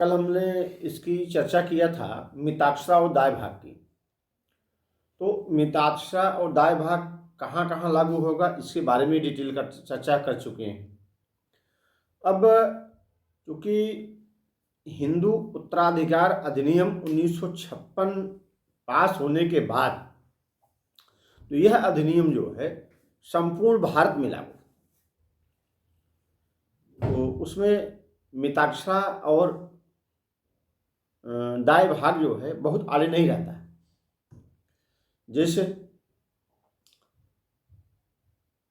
कल हमने इसकी चर्चा किया था मिताक्षरा और दाय भाग की। तो मिताक्षरा और दाय भाग कहाँ कहाँ लागू होगा इसके बारे में डिटेल कर चर्चा कर चुके हैं। अब चूंकि हिंदू उत्तराधिकार अधिनियम 1956 पास होने के बाद तो यह अधिनियम जो है संपूर्ण भारत में लागू, तो उसमें मिताक्षरा और दाय भाग जो है बहुत आड़े नहीं रहता है। जैसे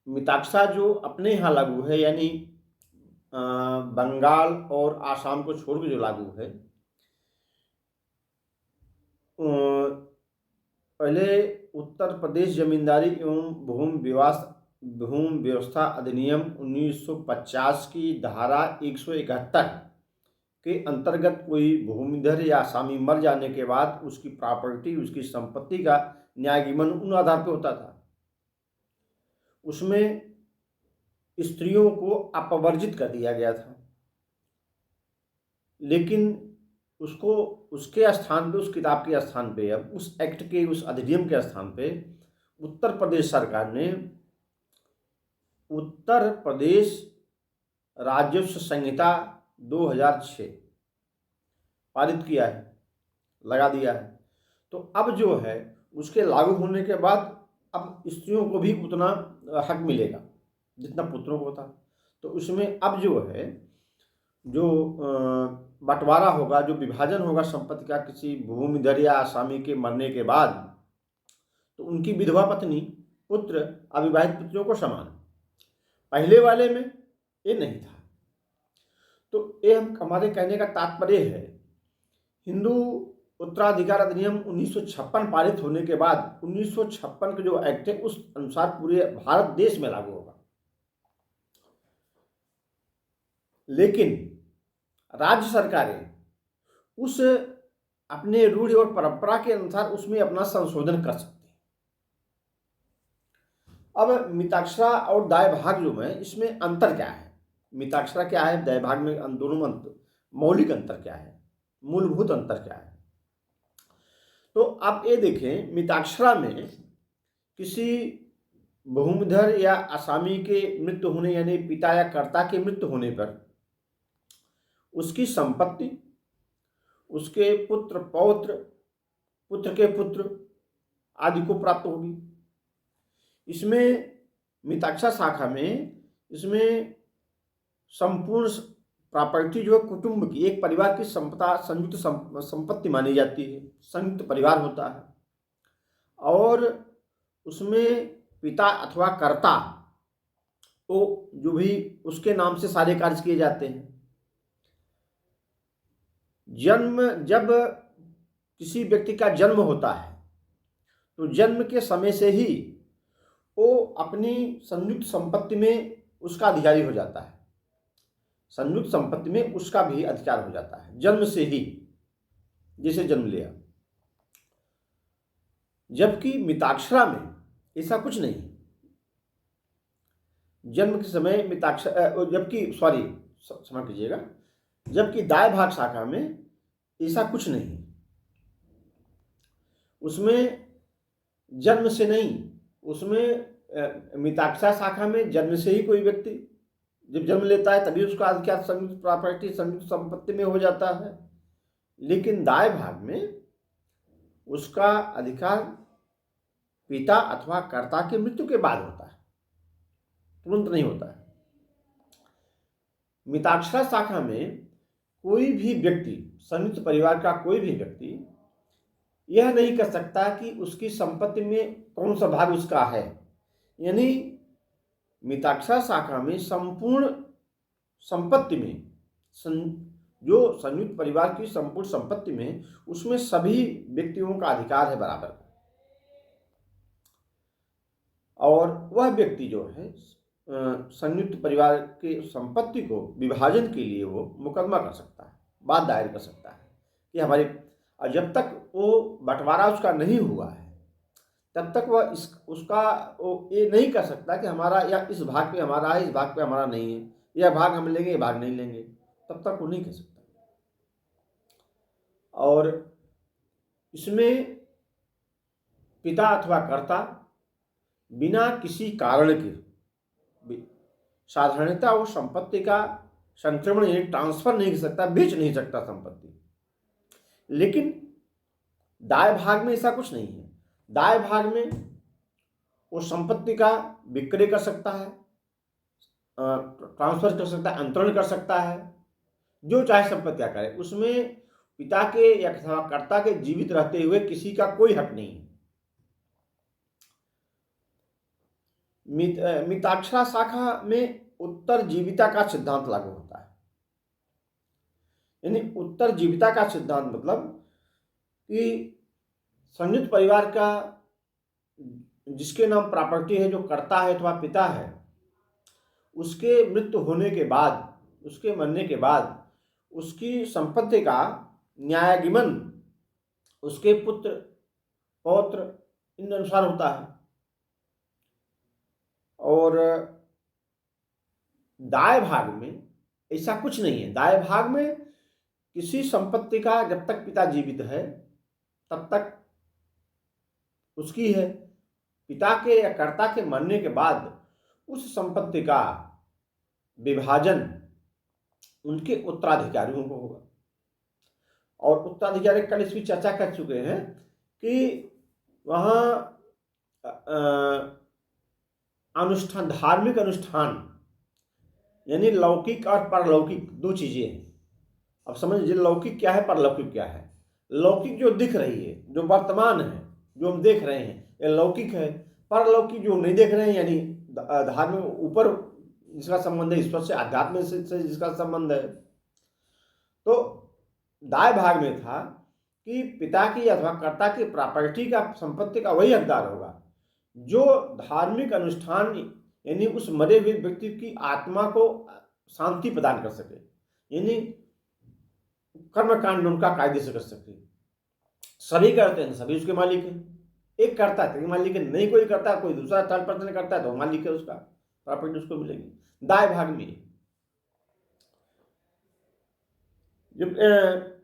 मिताक्षरा जो अपने यहाँ लागू है, यानी बंगाल और आसाम को छोड़ के जो लागू है, पहले उत्तर प्रदेश जमींदारी एवं भूमि व्यवस्था अधिनियम 1950 की धारा 171 के अंतर्गत कोई भूमिधर या आसामी मर जाने के बाद उसकी प्रॉपर्टी, उसकी संपत्ति का न्यायगीमन उन आधार पर होता था। उसमें स्त्रियों को अपवर्जित कर दिया गया था, लेकिन उसको उसके स्थान पे, उस किताब के स्थान पे, अब उस एक्ट के, उस अधिनियम के स्थान पे उत्तर प्रदेश सरकार ने उत्तर प्रदेश राजस्व संहिता 2006 पारित किया है, लगा दिया है। तो अब जो है उसके लागू होने के बाद अब स्त्रियों को भी उतना हक मिलेगा जितना पुत्रों को था। तो उसमें अब जो है जो बंटवारा होगा, जो विभाजन होगा संपत्ति का किसी भूमिधर या आसामी के मरने के बाद, तो उनकी विधवा पत्नी, पुत्र, अविवाहित पुत्रों को समान। पहले वाले में ये नहीं था। तो ये हमारे कहने का तात्पर्य है, हिंदू उत्तराधिकार अधिनियम 1956 पारित होने के बाद 1956 का जो एक्ट है उस अनुसार पूरे भारत देश में लागू होगा। लेकिन राज्य सरकारें उस अपने रूढ़ि और परंपरा के अनुसार उसमें अपना संशोधन कर सकते हैं। अब मिताक्षरा और दाय भाग जो है, इसमें अंतर क्या है, मिताक्षरा क्या है, दाय भाग में दोनों में मौलिक अंतर क्या है, मूलभूत अंतर क्या है। तो आप ये देखें, मिताक्षरा में किसी भूमिधर या आसामी के मृत्यु होने, यानी पिता या कर्ता के मृत्यु होने पर उसकी संपत्ति उसके पुत्र, पौत्र, पुत्र के पुत्र आदि को प्राप्त होगी। इसमें मिताक्षरा शाखा में इसमें संपूर्ण प्रॉपर्टी जो है कुटुंब की, एक परिवार की संपदा, संयुक्त संपत्ति मानी जाती है, संयुक्त परिवार होता है। और उसमें पिता अथवा कर्ता वो जो भी उसके नाम से सारे कार्य किए जाते हैं। जब किसी व्यक्ति का जन्म होता है तो जन्म के समय से ही वो अपनी संयुक्त संपत्ति में उसका अधिकारी हो जाता है, संयुक्त संपत्ति में उसका भी अधिकार हो जाता है जन्म से ही, जैसे जन्म लिया। जबकि मिताक्षरा में ऐसा कुछ नहीं। जन्म के समय मिताक्षरा, क्षमा कीजिएगा, जबकि दाय भाग शाखा में ऐसा कुछ नहीं। उसमें जन्म से नहीं, उसमें मिताक्षरा शाखा में जन्म से ही कोई व्यक्ति जब जन्म लेता है तभी उसका अधिकार संयुक्त प्रॉपर्टी, संयुक्त संपत्ति में हो जाता है। लेकिन दाय भाग में उसका अधिकार पिता अथवा कर्ता के मृत्यु के बाद होता है, तुरंत नहीं होता है। मिताक्षरा शाखा में कोई भी व्यक्ति, संयुक्त परिवार का कोई भी व्यक्ति यह नहीं कर सकता कि उसकी संपत्ति में कौन सा भाग उसका है। यानी मिताक्षरा शाखा में संपूर्ण संपत्ति में, जो संयुक्त परिवार की संपूर्ण संपत्ति में, उसमें सभी व्यक्तियों का अधिकार है बराबर। और वह व्यक्ति जो है संयुक्त परिवार की संपत्ति को विभाजन के लिए वो मुकदमा कर सकता है, बात दायर कर सकता है कि हमारे, और जब तक वो बंटवारा उसका नहीं हुआ है तब तक वह उसका वो ये नहीं कर सकता कि हमारा या इस भाग पे हमारा है, इस भाग पे हमारा नहीं है, यह भाग हम लेंगे, ये भाग नहीं लेंगे, तब तक वो नहीं कर सकता। और इसमें पिता अथवा कर्ता बिना किसी कारण के साधारणतः वो संपत्ति का संक्रमण यानी ट्रांसफर नहीं कर सकता, बेच नहीं सकता संपत्ति। लेकिन दाय भाग में ऐसा कुछ नहीं है। दाय भाग में वो संपत्ति का विक्रय कर सकता है, ट्रांसफर कर सकता है, अंतरण कर सकता है, जो चाहे संपत्तियां करे। उसमें पिता के या कर्ता के जीवित रहते हुए किसी का कोई हक नहीं है। मिताक्षरा शाखा में उत्तरजीविता का सिद्धांत लागू होता है। यानी उत्तरजीविता का सिद्धांत मतलब कि संयुक्त परिवार का जिसके नाम प्रॉपर्टी है, जो कर्ता है अथवा पिता है, उसके मृत्यु होने के बाद, उसके मरने के बाद उसकी संपत्ति का न्यायागिमन उसके पुत्र पौत्र इन अनुसार होता है। और दाय भाग में ऐसा कुछ नहीं है। दाय भाग में किसी संपत्ति का जब तक पिता जीवित है तब तक उसकी है। पिता के या कर्ता के मरने के बाद उस संपत्ति का विभाजन उनके उत्तराधिकारियों को होगा। और उत्तराधिकारी कल इसकी चर्चा कर चुके हैं कि वहाँ अनुष्ठान, धार्मिक अनुष्ठान यानी लौकिक और परलौकिक दो चीजें हैं। अब समझ लीजिए लौकिक क्या है, परलौकिक क्या है। लौकिक जो दिख रही है, जो वर्तमान है, जो हम देख रहे हैं, ये लौकिक है। परलौकिक जो नहीं देख रहे हैं यानी धार्मिक ऊपर जिसका संबंध है, ईश्वर से, आध्यात्म से जिसका संबंध है। तो दाय भाग में था कि पिता की अथवा कर्ता की प्रॉपर्टी का, संपत्ति का वही हकदार होगा जो धार्मिक अनुष्ठान यानी उस मरे हुए व्यक्ति की आत्मा को शांति प्रदान कर सके, यानी कर्मकांड उनका कायदे से कर सके। सभी करते हैं, सभी उसके मालिक हैं। एक करता है तो मालिक है, नहीं कोई करता है, कोई दूसरा थर्ड पर्सन करता है तो मालिक है, उसका प्रॉपर्टी उसको मिलेगी। दाय भाग में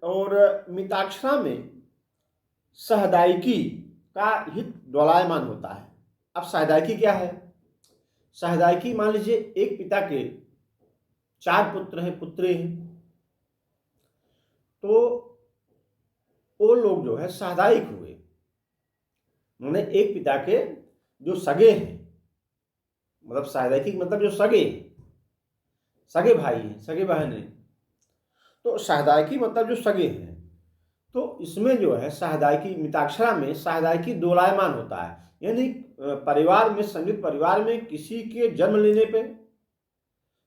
और मिताक्षरा में सहदायिकी का हित डोलायमान होता है। अब सहदायिकी क्या है? सहदायिकी मान लीजिए एक पिता के 4 पुत्र हैं, पुत्री हैं, तो वो लोग जो है सहदायिक हुए। उन्होंने एक पिता के जो सगे हैं, मतलब सहदायिकी मतलब जो सगे भाई हैं, सगे बहन हैं, तो सहदायिकी मतलब जो सगे हैं। तो इसमें जो है सहदायिकी, मिताक्षरा में सहदायिकी दोलायमान होता है। यानी परिवार में, संयुक्त परिवार में किसी के जन्म लेने पे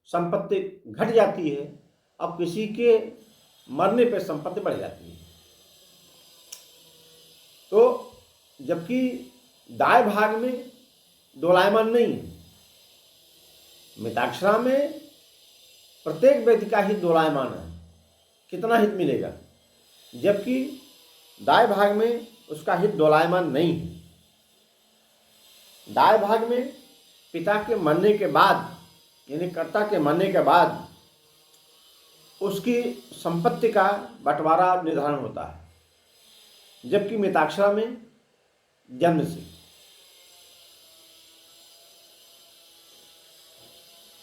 संपत्ति घट जाती है, अब किसी के मरने पे संपत्ति बढ़ जाती है। तो जबकि दाय भाग में दोलायमान नहीं है, मिताक्षरा में प्रत्येक व्यक्ति का हित दोलायमान है, कितना हित मिलेगा, जबकि दाय भाग में उसका हित दोलायमान नहीं है। दाय भाग में पिता के मरने के बाद यानी कर्ता के मरने के बाद उसकी संपत्ति का बंटवारा निर्धारण होता है, जबकि मिताक्षरा में जन्म से।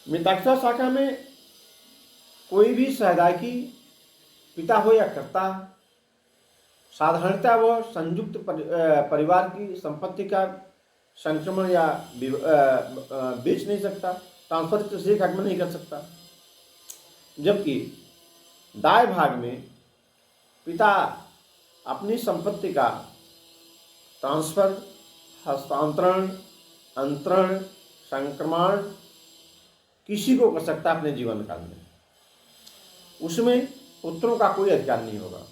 मिताक्षरा शाखा में कोई भी सहदायिकी पिता हो या कर्ता, साधारणतः वह संयुक्त परिवार की संपत्ति का संक्रमण या बेच नहीं सकता, ट्रांसफर किसी एक हक में नहीं कर सकता। जबकि दाय भाग में पिता अपनी संपत्ति का ट्रांसफर, हस्तांतरण, अंतरण, संक्रमण किसी को कर सकता अपने जीवन काल में, उसमें पुत्रों का कोई अधिकार नहीं होगा।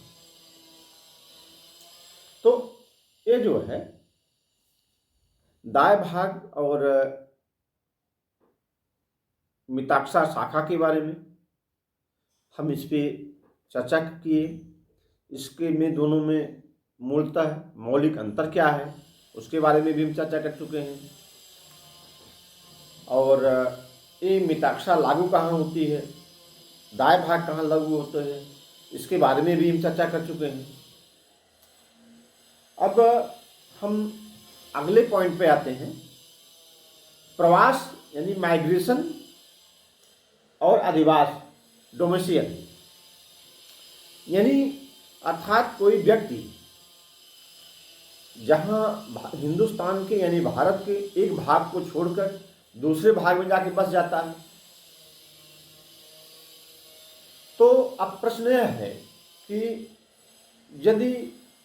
तो ये जो है दाय भाग और मिताक्षरा शाखा के बारे में हम इस पे चर्चा किए। इसके में दोनों में मूलतः मौलिक अंतर क्या है उसके बारे में भी हम चर्चा कर चुके हैं। और ये मिताक्षरा लागू कहाँ होती है, दाय भाग कहाँ लागू होते हैं, इसके बारे में भी हम चर्चा कर चुके हैं। अब हम अगले पॉइंट पे आते हैं, प्रवास यानी माइग्रेशन और अधिवास, डोमेसियल, यानी अर्थात कोई व्यक्ति जहाँ हिंदुस्तान के यानी भारत के एक भाग को छोड़कर दूसरे भाग में जाके बस जाता है। तो अब प्रश्न यह है कि यदि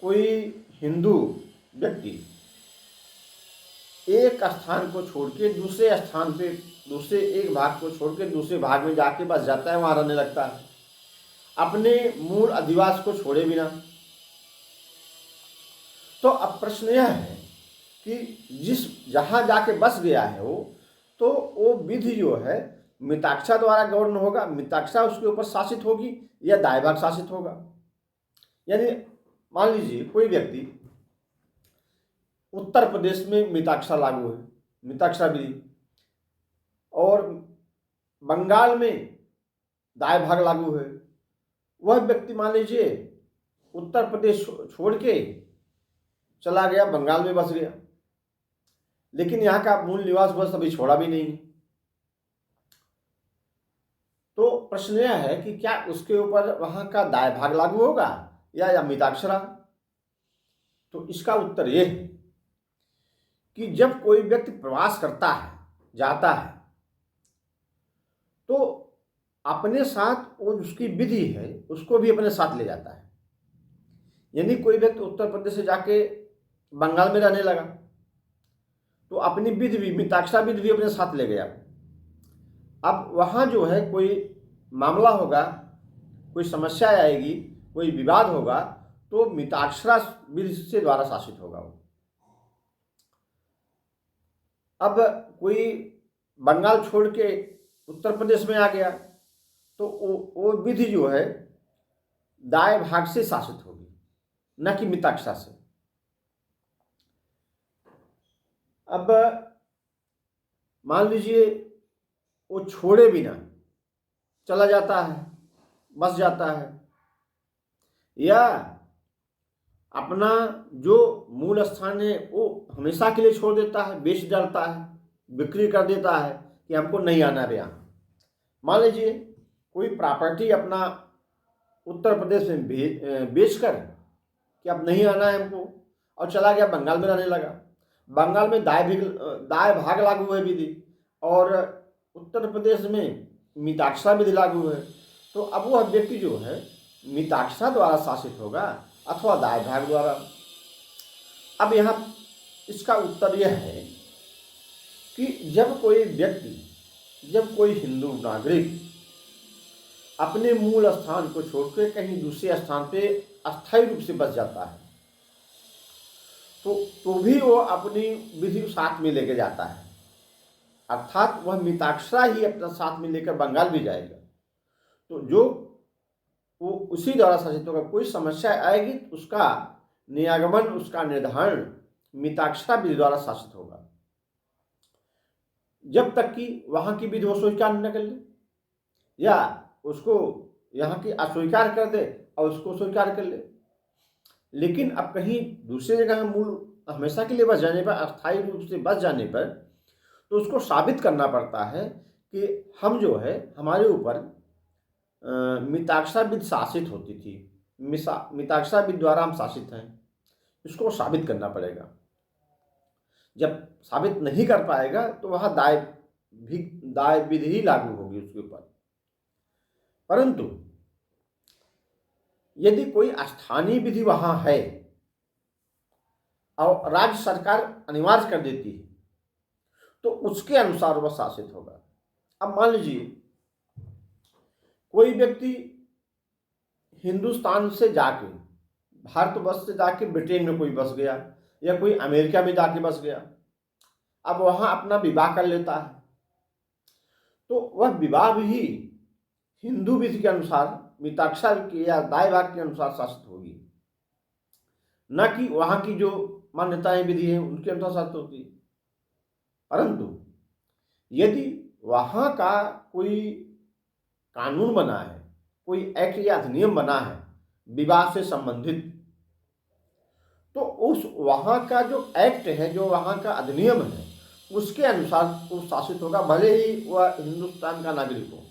कोई हिंदू व्यक्ति एक स्थान को छोड़ के दूसरे स्थान पे, दूसरे एक भाग को छोड़ के दूसरे भाग में जाके बस जाता है, वहाँ रहने लगता है, अपने मूल अधिवास को छोड़े बिना, तो अब प्रश्न यह है कि जहाँ जाके बस गया है वो विधि जो है मिताक्षा द्वारा गवर्न होगा, मिताक्षा उसके ऊपर शासित होगी या दायभाग शासित होगा। यानी मान लीजिए कोई व्यक्ति उत्तर प्रदेश में मिताक्षा लागू है, मिताक्षा विधि, और बंगाल में दायभाग लागू है। वह व्यक्ति मान लीजिए उत्तर प्रदेश छोड़ के चला गया, बंगाल में बस गया, लेकिन यहाँ का मूल निवास बस अभी छोड़ा भी नहीं। तो प्रश्न यह है कि क्या उसके ऊपर वहाँ का दायभाग लागू होगा या मिताक्षरा। तो इसका उत्तर यह है कि जब कोई व्यक्ति प्रवास करता है, जाता है, तो अपने साथ वो उसकी विधि है उसको भी अपने साथ ले जाता है। यानी कोई व्यक्ति उत्तर प्रदेश से जाके बंगाल में रहने लगा तो अपनी विधि भी, मिताक्षा विधि भी अपने साथ ले गया। अब वहाँ जो है कोई मामला होगा, कोई समस्या आएगी, कोई विवाद होगा, तो मिताक्षरा विधि से द्वारा शासित होगा वो। अब कोई बंगाल छोड़ के उत्तर प्रदेश में आ गया तो वो विधि जो है दाय भाग से शासित होगी, न कि मिताक्षा से। अब मान लीजिए वो छोड़े बिना चला जाता है, बस जाता है, या अपना जो मूल स्थान है वो हमेशा के लिए छोड़ देता है, बेच डालता है, बिक्री कर देता है कि हमको नहीं आना है यहाँ। मान लीजिए कोई प्रॉपर्टी अपना उत्तर प्रदेश में बेचकर कि अब नहीं आना है हमको, और चला गया बंगाल में रहने लगा। बंगाल में दाय भाग लागू है विधि, और उत्तर प्रदेश में मिताक्षा विधि लागू है। तो अब वह व्यक्ति जो है मिताक्षा द्वारा शासित होगा अथवा दाय भाग द्वारा। अब यहाँ इसका उत्तर यह है कि जब कोई व्यक्ति, जब कोई हिंदू नागरिक अपने मूल स्थान को छोड़कर कहीं दूसरे स्थान पे अस्थायी रूप से बस जाता है तो भी वो अपनी विधि साथ में लेके जाता है, अर्थात वह मिताक्षरा ही अपना साथ में लेकर बंगाल भी जाएगा। तो जो वो उसी द्वारा शासित होगा। कोई समस्या आएगी तो उसका नियागमन, उसका निर्धारण मिताक्षरा विधि द्वारा शासित होगा, जब तक कि वहाँ की विधि वो स्वीकार न कर ले या उसको यहाँ की अस्वीकार कर दे और उसको स्वीकार कर ले। लेकिन अब कहीं दूसरी जगह मूल हमेशा के लिए बस जाने पर, अस्थायी रूप से बस जाने पर, तो उसको साबित करना पड़ता है कि हम जो है हमारे ऊपर मिताक्षरा विधि शासित होती थी, मिताक्षरा विधि द्वारा हम शासित हैं, इसको साबित करना पड़ेगा। जब साबित नहीं कर पाएगा तो वहाँ दाय विधि ही लागू होगी उसके ऊपर। परंतु यदि कोई स्थानीय विधि वहाँ है और राज्य सरकार अनिवार्य कर देती है तो उसके अनुसार वह शासित होगा। अब मान लीजिए कोई व्यक्ति हिंदुस्तान से जाके, भारतवर्ष से जाके ब्रिटेन में कोई बस गया या कोई अमेरिका में जाके बस गया, अब वहाँ अपना विवाह कर लेता है, तो वह विवाह भी हिंदू विधि के अनुसार, मिताक्षा के या दाय भाग के अनुसार शासित होगी, न कि वहाँ की जो मान्यताएं विधि हैं उनके अनुसार शासित होगी। परंतु यदि वहाँ का कोई कानून बना है, कोई एक्ट या अधिनियम बना है विवाह से संबंधित, तो उस वहाँ का जो एक्ट है, जो वहाँ का अधिनियम है, उसके अनुसार वो शासित होगा, भले ही वह हिंदुस्तान का नागरिक हो,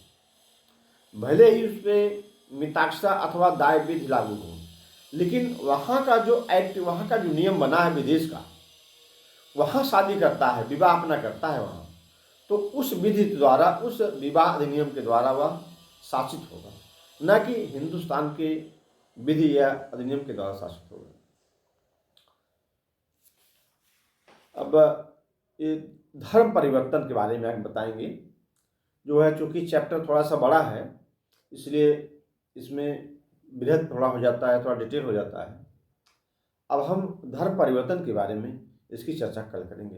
भले ही उस पर मिताक्षरा अथवा दाय विधि लागू हो, लेकिन वहाँ का जो एक्ट, वहाँ का जो नियम बना है विदेश का, वहाँ शादी करता है, विवाह अपना करता है वहाँ, तो उस विधि द्वारा, उस विवाह अधिनियम के द्वारा वह शासित होगा, न कि हिंदुस्तान के विधि या अधिनियम के द्वारा शासित होगा। अब ये धर्म परिवर्तन के बारे में हम बताएंगे, जो है चूँकि चैप्टर थोड़ा सा बड़ा है, इसलिए इसमें बृहद थोड़ा हो जाता है, थोड़ा डिटेल हो जाता है। अब हम धर्म परिवर्तन के बारे में इसकी चर्चा कल करेंगे।